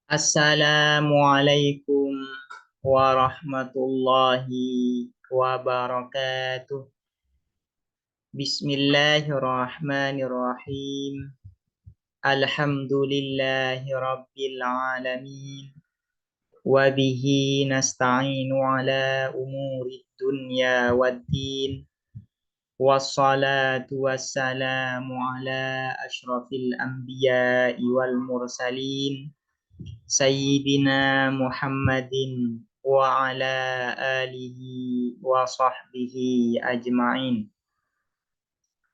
Assalamualaikum warahmatullahi wabarakatuh. Bismillahirrahmanirrahim. Alhamdulillahi rabbil alamin. Wabihi nasta'inu ala umuri dunya waddin. Wassalatu wassalamu ala ashrafil anbiya'i wal mursalin. Sayyidina Muhammadin wa ala alihi wa sahbihi ajma'in.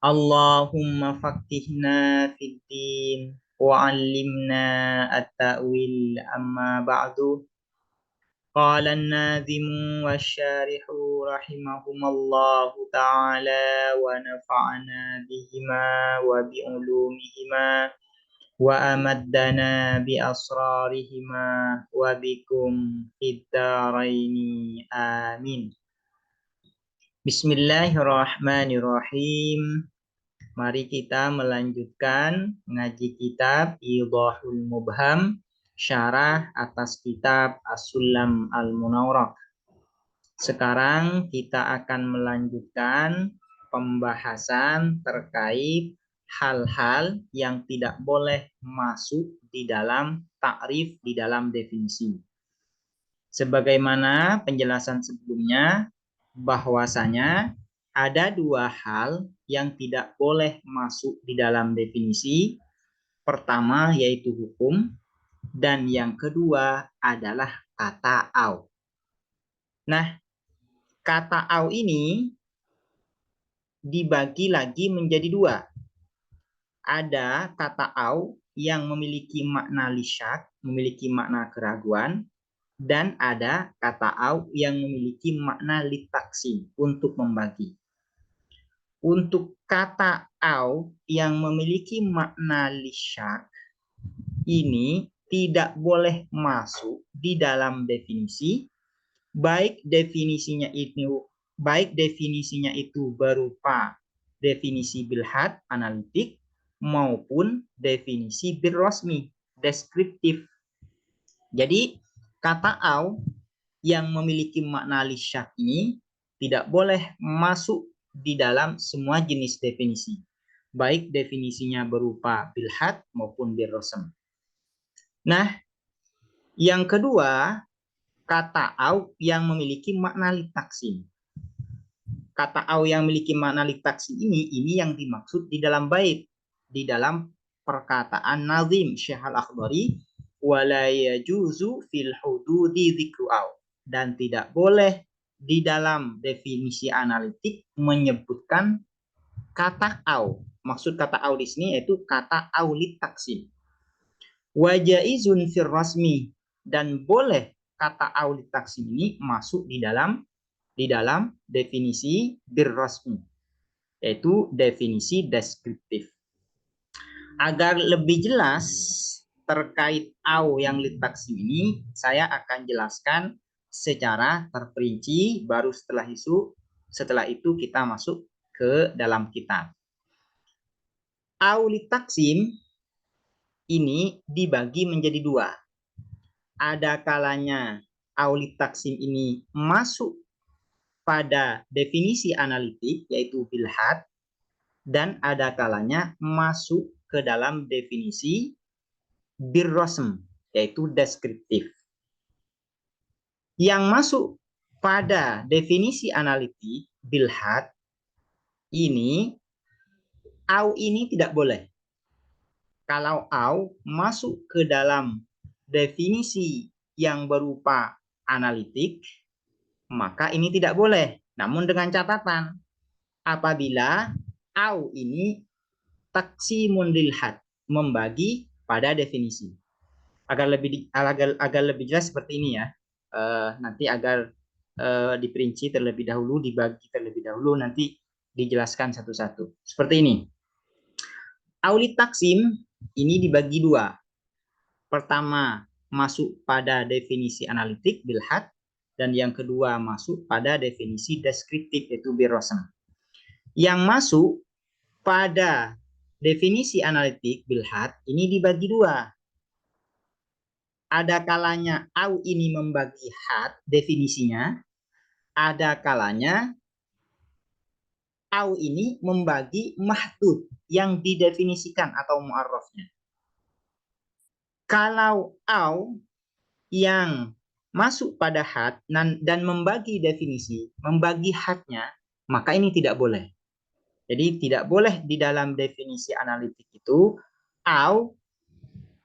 Allahumma faqihna fid din wa 'allimna at-ta'wil amma ba'du. Qala an-nadhimu wasy-syarihu rahimahumallahu ta'ala wa nafa'ana bihima wa bi ulumihima wa amaddana bi asrarihima wa bikum fid dharaini amin. Bismillahirrahmanirrahim. Mari kita melanjutkan ngaji kitab Idhahul Mubham, syarah atas kitab As-Sulam Al-Munawwarah. Sekarang kita akan melanjutkan pembahasan terkait hal-hal yang tidak boleh masuk di dalam takrif, di dalam definisi. Sebagaimana penjelasan sebelumnya, bahwasanya ada dua hal yang tidak boleh masuk di dalam definisi. Pertama yaitu hukum, dan yang kedua adalah kata au. Nah, kata au ini dibagi lagi menjadi dua. Ada kata au yang memiliki makna lisyak, memiliki makna keraguan, dan ada kata au yang memiliki makna litaksim, untuk membagi. Untuk kata au yang memiliki makna lisyak ini tidak boleh masuk di dalam definisi, baik definisinya itu berupa definisi bilhad analitik maupun definisi birrosmi deskriptif. Jadi kata au yang memiliki makna lisyak ini tidak boleh masuk di dalam semua jenis definisi, baik definisinya berupa bilhad maupun birrosm. Nah, yang kedua, kata au yang memiliki makna litaksim. Kata au yang memiliki makna litaksim ini yang dimaksud di dalam bait, di dalam perkataan nazim Syekh Al-Akhdari, wala yajuzu fil hududi dzikru au, dan tidak boleh di dalam definisi analitik menyebutkan kata au. Maksud kata au di sini yaitu kata au litaksim. Wa jaizun fir rasmi, dan boleh kata au litaksim ini masuk di dalam definisi birrasmi, yaitu definisi deskriptif. Agar lebih jelas terkait au yang litaksim ini, saya akan jelaskan secara terperinci, baru setelah itu kita masuk ke dalam kitab. Au litaksim ini dibagi menjadi dua. Ada kalanya au litaksim ini masuk pada definisi analitik, yaitu bilhad, dan ada kalanya masuk ke dalam definisi birrosm, yaitu deskriptif. Yang masuk pada definisi analitik bilhad ini, au ini tidak boleh. Kalau au masuk ke dalam definisi yang berupa analitik, maka ini tidak boleh. Namun dengan catatan, apabila au ini taksimun lilhad, membagi pada definisi. Agar lebih jelas seperti ini ya. Nanti agar diperinci terlebih dahulu, dibagi terlebih dahulu, nanti dijelaskan satu-satu. Seperti ini. Aulit taksim ini dibagi dua. Pertama, masuk pada definisi analitik bilhad, dan yang kedua masuk pada definisi deskriptif, yaitu birrosm. Yang masuk pada definisi analitik bilhad ini dibagi dua. Ada kalanya au ini membagi had definisinya, ada kalanya au ini membagi mahdud yang didefinisikan atau mu'arrafnya. Kalau au yang masuk pada had dan membagi definisi, membagi hadnya, maka ini tidak boleh. Jadi tidak boleh di dalam definisi analitik itu au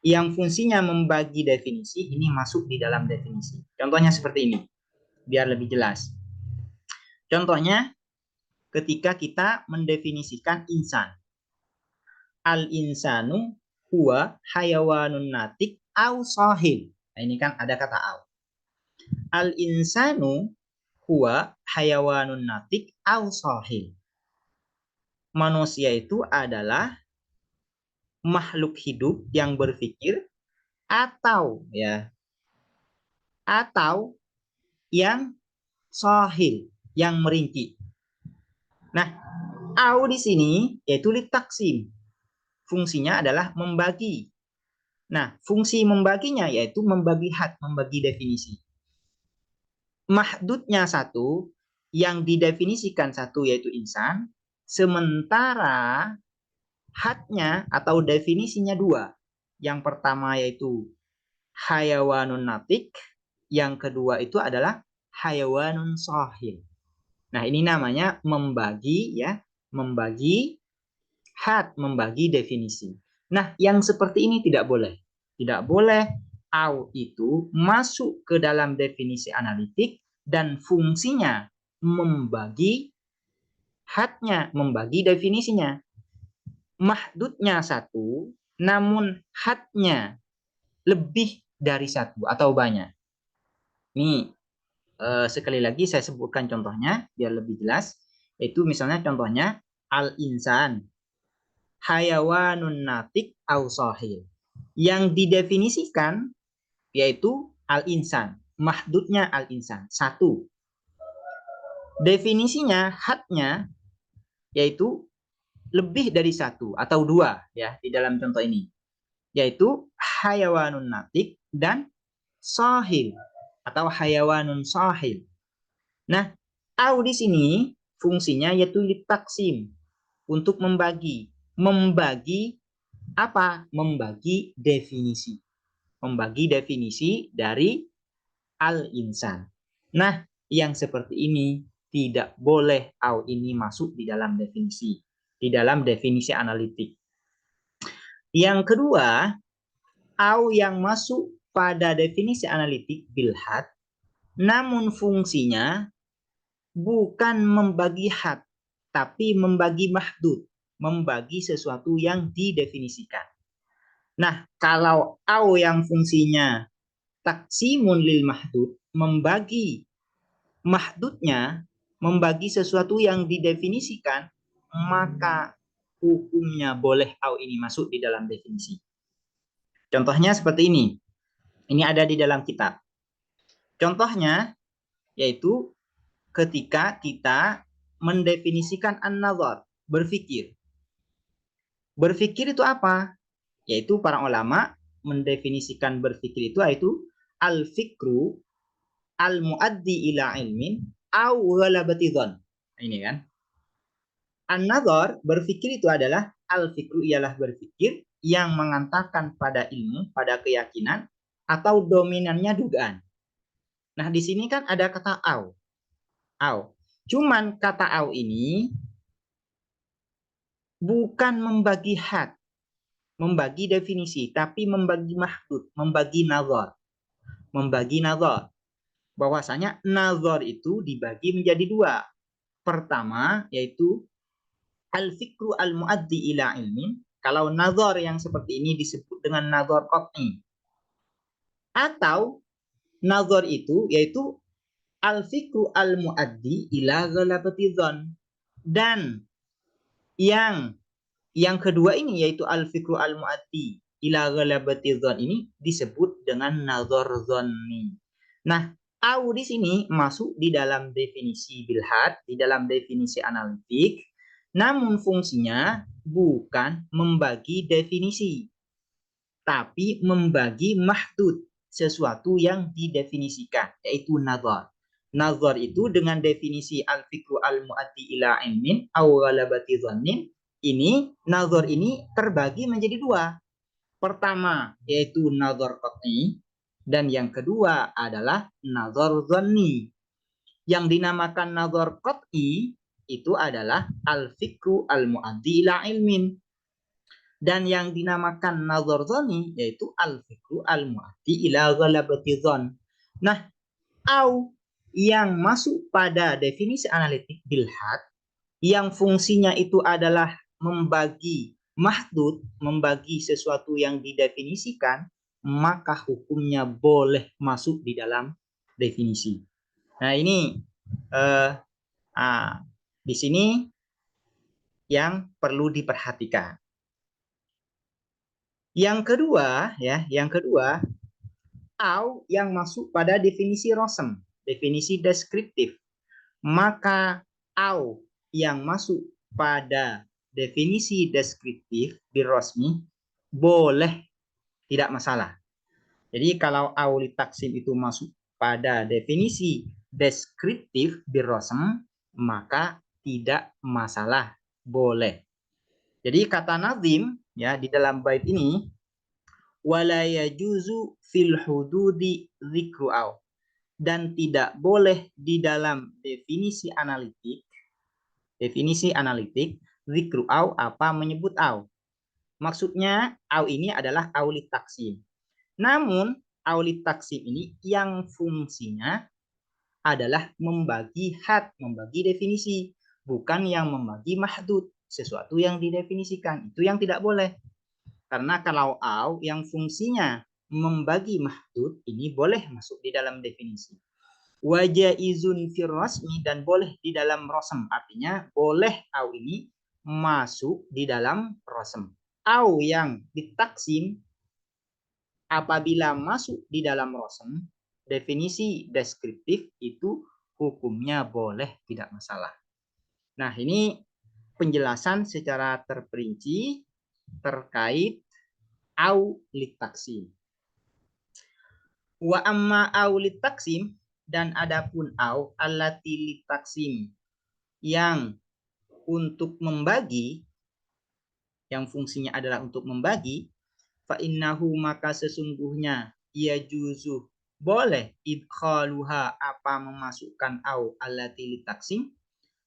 yang fungsinya membagi definisi ini masuk di dalam definisi. Contohnya seperti ini, biar lebih jelas. Contohnya ketika kita mendefinisikan insan. Al-insanu huwa hayawanun natik au sahil. Nah, ini kan ada kata au. Al-insanu huwa hayawanun natik au sahil. Manusia itu adalah makhluk hidup yang berpikir atau yang sahil, yang merinci. Nah, au di sini yaitu litaksim. Fungsinya adalah membagi. Nah, fungsi membaginya yaitu membagi had, membagi definisi. Mahdudnya satu, yang didefinisikan satu yaitu insan, sementara hadnya atau definisinya dua. Yang pertama yaitu hayawanun natik, yang kedua itu adalah hayawanun sahil. Nah, ini namanya membagi membagi had, membagi definisi. Nah, yang seperti ini tidak boleh. Tidak boleh au itu masuk ke dalam definisi analitik dan fungsinya membagi hadnya, membagi definisinya. Mahdudnya satu, namun hadnya lebih dari satu atau banyak. Ini sekali lagi saya sebutkan contohnya biar lebih jelas. Itu misalnya contohnya al-insan, hayawanun natik au sahil. Yang didefinisikan yaitu al-insan. Mahdudnya al-insan. Satu. Definisinya, hadnya, yaitu lebih dari satu atau dua ya di dalam contoh ini. Yaitu hayawanun natik dan sahil atau hayawanun sahil. Nah, au di sini fungsinya yaitu litaksim, untuk membagi. Membagi apa? Membagi definisi. Membagi definisi dari al-insan. Nah, yang seperti ini tidak boleh au ini masuk di dalam definisi. Di dalam definisi analitik. Yang kedua, au yang masuk pada definisi analitik bilhad, namun fungsinya bukan membagi had, tapi membagi mahdud, membagi sesuatu yang didefinisikan. Nah, kalau au yang fungsinya taksimun lil mahdud, membagi mahdudnya, membagi sesuatu yang didefinisikan, maka hukumnya boleh au ini masuk di dalam definisi. Contohnya seperti ini. Ini ada di dalam kitab. Contohnya yaitu ketika kita mendefinisikan an-nazar, berpikir. Berpikir itu apa? Yaitu para ulama mendefinisikan berpikir itu yaitu al-fikru al-muaddi ila ilmin au ghalabati dzan. Ini kan. An-nazar, berpikir itu adalah al-fikru, ialah berpikir yang mengantarkan pada ilmu, pada keyakinan atau dominannya dugaan. Nah, di sini kan ada kata au. Au. Cuman kata au ini bukan membagi had, membagi definisi, tapi membagi mahdud, membagi nazar. Membagi nazar. Bahwasanya nazar itu dibagi menjadi dua. Pertama yaitu al-fikru al-muaddi ila ilmin. Kalau nazar yang seperti ini disebut dengan nazar qat'i. Atau nazar itu yaitu al-fikru al-muaddi ila ghalabati dzan. Dan yang kedua ini yaitu al-fikru al-mu'addi ila ghalabati dzan ini disebut dengan nazar dzanni. Nah, au di sini masuk di dalam definisi bilhad, di dalam definisi analitik, namun fungsinya bukan membagi definisi, tapi membagi mahdud, sesuatu yang didefinisikan, yaitu nazar. Nazar itu dengan definisi al-fikru al-mu'addi ila ilmin aw ghalabati dhannin, ini nazar ini terbagi menjadi dua. Pertama yaitu nazar qat'i dan yang kedua adalah nazar dhanni. Yang dinamakan nazar qat'i itu adalah al-fikru al-mu'addi ila ilmin. Dan yang dinamakan nazar dhanni yaitu al-fikru al-mu'addi ila ghalabati dhann. Nah, au yang masuk pada definisi analitik bilhad yang fungsinya itu adalah membagi mahdud, membagi sesuatu yang didefinisikan, maka hukumnya boleh masuk di dalam definisi. Nah, ini di sini yang perlu diperhatikan. Yang kedua, au yang masuk pada definisi rosem, definisi deskriptif. Maka au yang masuk pada definisi deskriptif birrosmi boleh, tidak masalah. Jadi kalau au litaksim itu masuk pada definisi deskriptif birrosm, maka tidak masalah, boleh. Jadi kata nazim ya di dalam bait ini wala yajuzu fil hududi dzikru au, dan tidak boleh di dalam definisi analitik dzikru au apa menyebut au. Maksudnya au ini adalah aulit taksim. Namun aulit taksim ini yang fungsinya adalah membagi had, membagi definisi, bukan yang membagi mahdud, sesuatu yang didefinisikan. Itu yang tidak boleh. Karena kalau au yang fungsinya membagi mahdud ini boleh masuk di dalam definisi. Wajaizun fir rasmi, dan boleh di dalam rosem, artinya boleh au ini masuk di dalam rosem. Au yang ditaksim apabila masuk di dalam rosem, definisi deskriptif itu hukumnya boleh, tidak masalah. Nah, ini penjelasan secara terperinci terkait au litaksim. Wa amma au litaksim, dan adapun au allati litaksim yang untuk membagi, yang fungsinya adalah untuk membagi, fa innahu maka sesungguhnya ia juzu boleh idkhaluha apa memasukkan au allati litaksim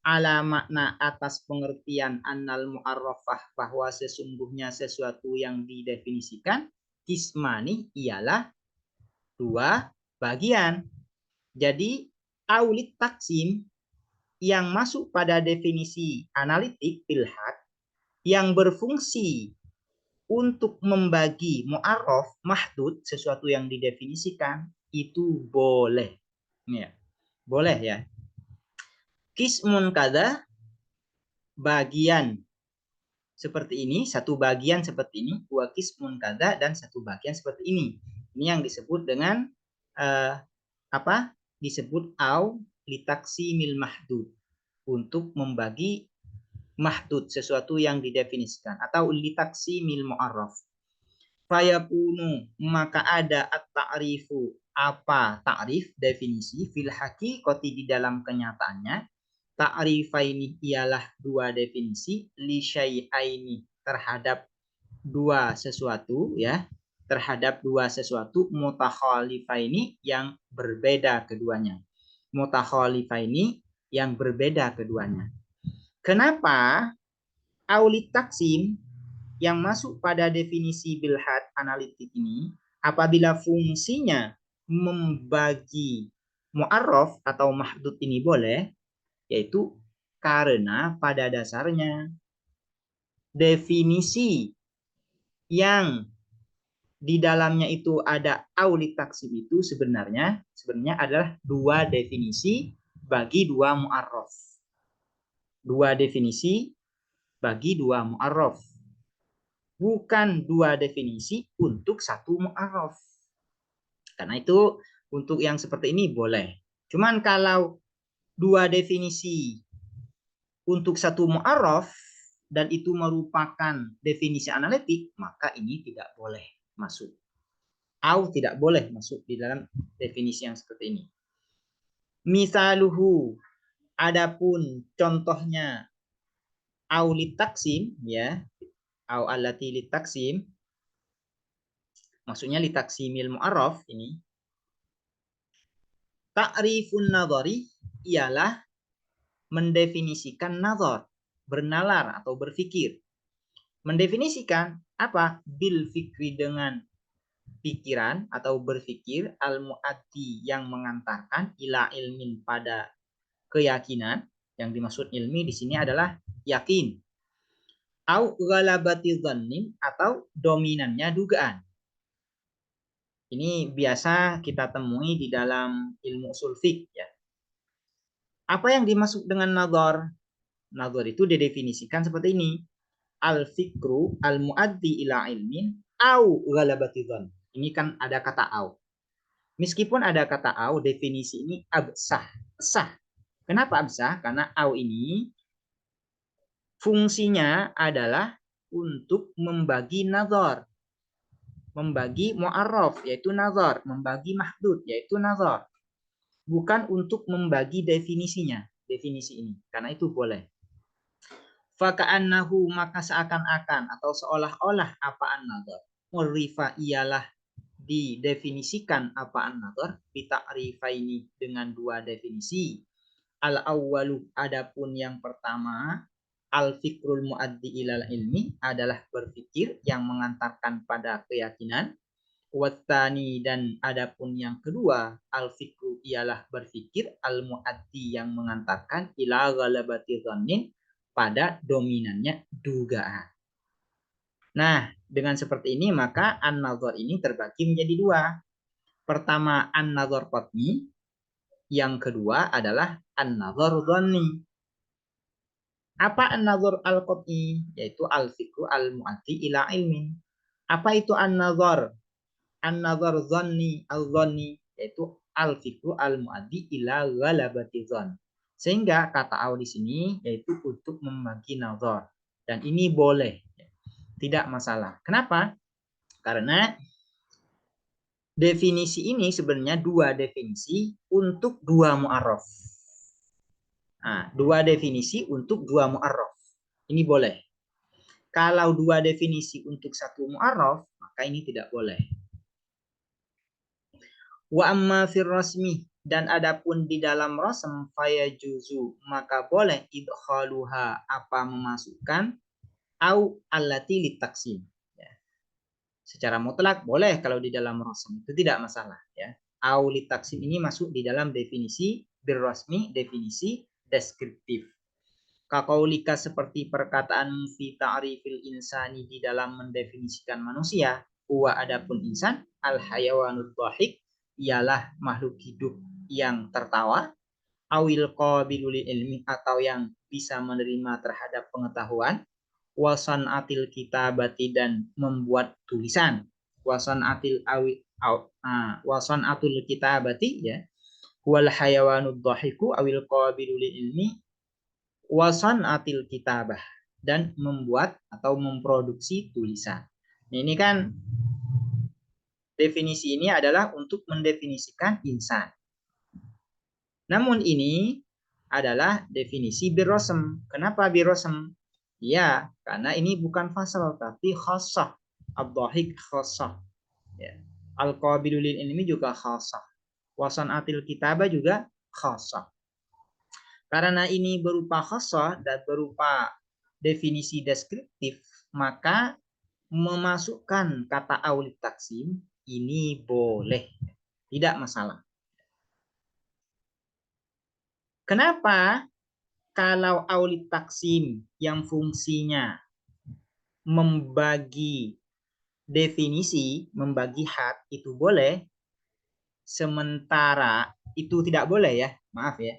ala makna atas pengertian annal mu'arrafah bahwa sesungguhnya sesuatu yang didefinisikan kismani ialah dua bagian. Jadi aulit taksim yang masuk pada definisi analitik bilhad yang berfungsi untuk membagi mu'arraf mahdud, sesuatu yang didefinisikan, itu boleh. Ya, boleh ya. Kismun kada, bagian seperti ini, satu bagian seperti ini, wa kismun kada, dan satu bagian seperti ini. Ini yang disebut dengan apa? Disebut au litaksimil mahdud, untuk membagi mahdud, sesuatu yang didefinisikan, atau litaksimil mu'arraf. Fayakunu, maka ada at-ta'rifu, apa ta'rif, definisi, fil haqiqati, di dalam kenyataannya, ta'rifaini ialah dua definisi, li syai'aini, terhadap dua sesuatu ya, terhadap dua sesuatu, mutakhalifaini, yang berbeda keduanya. Mutakhalifaini, yang berbeda keduanya. Kenapa aulit taksim yang masuk pada definisi bilhad analitik ini apabila fungsinya membagi mu'arraf atau mahdud ini boleh, yaitu karena pada dasarnya definisi yang di dalamnya itu ada aulit taksim itu sebenarnya adalah dua definisi bagi dua mu'arraf. Dua definisi bagi dua mu'arraf. Bukan dua definisi untuk satu mu'arraf. Karena itu untuk yang seperti ini boleh. Cuman kalau dua definisi untuk satu mu'arraf dan itu merupakan definisi analitik, maka ini tidak boleh masuk. Au tidak boleh masuk di dalam definisi yang seperti ini. Misaluhu, adapun contohnya au litaksim, ya, au allati litaksim, maksudnya litaksimil mu'arraf ini. Ta'rifun nadhari ialah mendefinisikan nazar, bernalar atau berfikir. Mendefinisikan apa? Bil fikri, dengan pikiran atau berfikir, al muaddi yang mengantarkan, ila ilmin pada keyakinan. Yang dimaksud ilmi di sini adalah yakin. Au ghalabati dhannin, atau dominannya dugaan. Ini biasa kita temui di dalam ilmu usul fiqh, ya. Apa yang dimaksud dengan nazar? Nazar itu didefinisikan seperti ini. Al-fikru al-muaddi ila ilmin au ghalabati dhann. Ini kan ada kata au. Meskipun ada kata au, definisi ini absah. Sah. Kenapa absah? Karena au ini fungsinya adalah untuk membagi nazar, membagi mu'arraf, yaitu nazar, membagi mahdud, yaitu nazar. Bukan untuk membagi definisinya, definisi ini. Karena itu boleh. Faka'annahu, maka seakan-akan atau seolah-olah apaan nazar. Urifa ialah didefinisikan apaan nazar. Bita'rifaini, dengan dua definisi. Al-awwalu, adapun yang pertama, al-fikrul muaddi ilal ilmi, adalah berpikir yang mengantarkan pada keyakinan. Wattani, dan adapun yang kedua, al-fikru ialah berpikir, al-muaddi yang mengantarkan, ila ghalabati dhannin, pada dominannya dugaan. Nah, dengan seperti ini maka an-nazar ini terbagi menjadi dua. Pertama an-nazar qat'i, yang kedua adalah an-nazar dhanni. Apa an-nazar al-qat'i? Yaitu al-fikru al-mu'addi ila ilmin. Apa itu an-nazar? An-nazar dhanni, al-dhanni, yaitu al-fikru al-mu'addi ila ghalabati dhann. Sehingga kata au di sini yaitu untuk membagi nazar, dan ini boleh, tidak masalah. Kenapa? Karena definisi ini sebenarnya dua definisi untuk dua mu'arraf. Nah, dua definisi untuk dua mu'arraf. Ini boleh. Kalau dua definisi untuk satu mu'arraf, maka ini tidak boleh. Wa amma fir rasmi, dan adapun di dalam rasm, fayajuzu, maka boleh idkhaluha, apa memasukkan, au allati litaksim, ya. Secara mutlak boleh kalau di dalam rasm, itu tidak masalah, ya. Au litaksim ini masuk di dalam definisi birrasmi, definisi deskriptif. Kaqaulika, seperti perkataan fi ta'rifil insani, di dalam mendefinisikan manusia, huwa, adapun insan, al hayawanud dhahik, ialah makhluk hidup yang tertawa, awil qabilul ilmi, atau yang bisa menerima terhadap pengetahuan, wasan atil kitabati, dan membuat tulisan, wasan atil wasan atul kitabati, ya, wal hayawanud dhahiku awil qabilul ilmi wasan atil kitabah, dan membuat atau memproduksi tulisan. Ini kan definisi ini adalah untuk mendefinisikan insan. Namun ini adalah definisi birrasm. Kenapa birrasm? Ya, karena ini bukan fasal tapi khassah. Ad-dhahik khassah. Ya. Al-qabilul ilmi juga khassah. Wasan atil kitabah juga khassah. Karena ini berupa khassah dan berupa definisi deskriptif, maka memasukkan kata aulit taksim ini boleh, tidak masalah. Kenapa? Kalau aulit taksim yang fungsinya membagi definisi, membagi had, itu boleh, sementara itu tidak boleh, ya, maaf ya.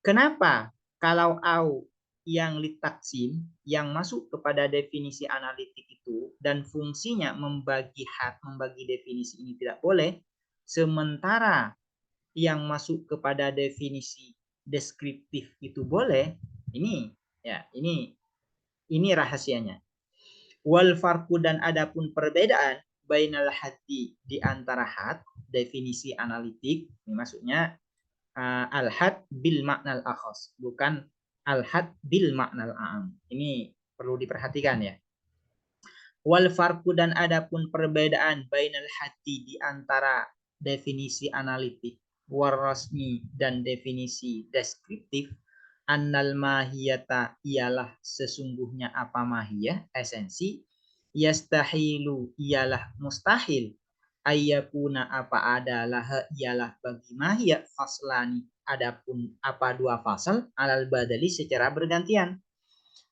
Kenapa? Kalau au yang litaksim, yang masuk kepada definisi analitik itu, dan fungsinya membagi had, membagi definisi, ini tidak boleh, sementara yang masuk kepada definisi deskriptif itu boleh. Ini, ya, ini rahasianya. Wal farqu, dan adapun perbedaan bainal haddi di antara had, definisi analitik, ini maksudnya al-had bil maknal akhas, bukan al-had bil maknal a'am. Ini perlu diperhatikan ya. Wal farqu dan adapun perbedaan bainal haddi di antara definisi analitik war rasmi dan definisi deskriptif, annal mahiyata ialah sesungguhnya apa mahiyah, esensi, yastahilu ialah mustahil, ayyakuna apa adalah ialah bagi mahiyah faslani adapun apa dua fasal alal badali secara bergantian.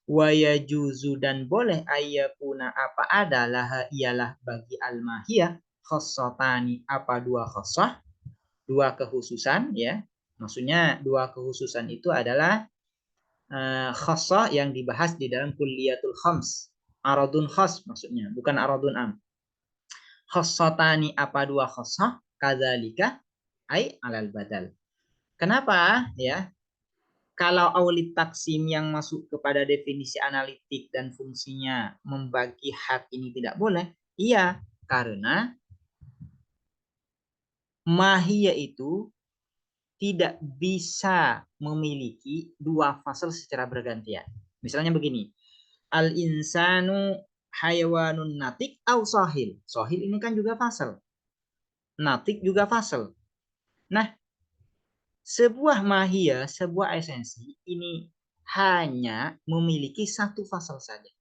Wa yajuzu dan boleh ayyakuna apa adalah ialah bagi al-mahiyah khassatani apa dua khassah, dua kekhususan ya. Maksudnya dua kekhususan itu adalah khassah yang dibahas di dalam kulliyatul khams. Aradun khas maksudnya, bukan aradun am. Khassatani apa dua khassah, kadzalika ai alal badal. Kenapa ya? Kalau aulit taksim yang masuk kepada definisi analitik dan fungsinya membagi had ini tidak boleh, iya, karena mahiyah itu tidak bisa memiliki dua fasal secara bergantian. Misalnya begini, al-insanu hayawanun natik au sahil. Sahil ini kan juga fasal. Natik juga fasal. Nah, sebuah mahiyah, sebuah esensi ini hanya memiliki satu fasal saja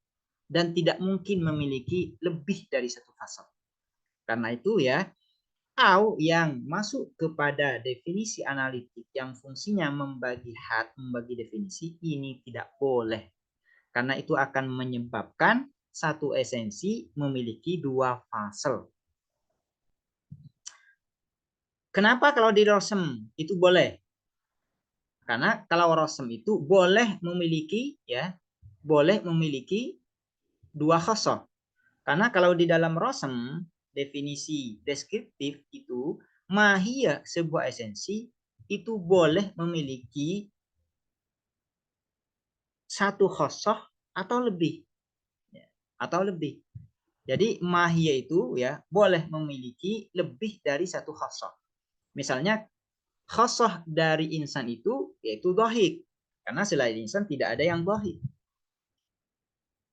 dan tidak mungkin memiliki lebih dari satu fasal. Karena itu ya, au yang masuk kepada definisi analitik yang fungsinya membagi had, membagi definisi ini tidak boleh. Karena itu akan menyebabkan satu esensi memiliki dua fasal. Kenapa kalau di rosem itu boleh? Karena kalau rosem itu boleh memiliki ya, boleh memiliki dua khassah. Karena kalau di dalam rosem definisi deskriptif itu mahiyah sebuah esensi itu boleh memiliki satu khassah atau lebih ya, atau lebih. Jadi mahiyah itu ya boleh memiliki lebih dari satu khassah. Misalnya khassah dari insan itu yaitu dhahik. Karena selain insan tidak ada yang dhahik.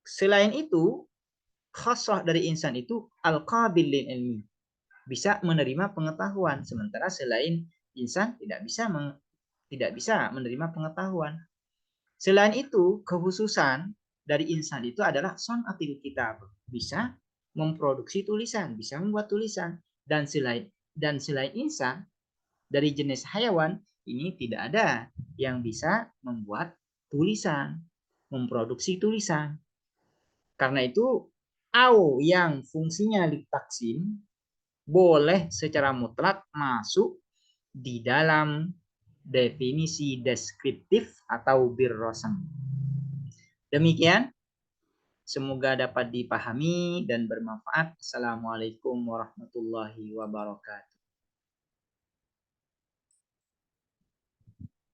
Selain itu, khassah dari insan itu al-qabil lil ilmi. Bisa menerima pengetahuan, sementara selain insan tidak bisa menerima pengetahuan. Selain itu, kekhususan dari insan itu adalah son'atil kitab. Bisa memproduksi tulisan, bisa membuat tulisan. Dan selain insan, dari jenis hayawan ini tidak ada yang bisa membuat tulisan, memproduksi tulisan. Karena itu au yang fungsinya litaksim boleh secara mutlak masuk di dalam definisi deskriptif atau birrosam. Demikian, semoga dapat dipahami dan bermanfaat. Assalamualaikum warahmatullahi wabarakatuh.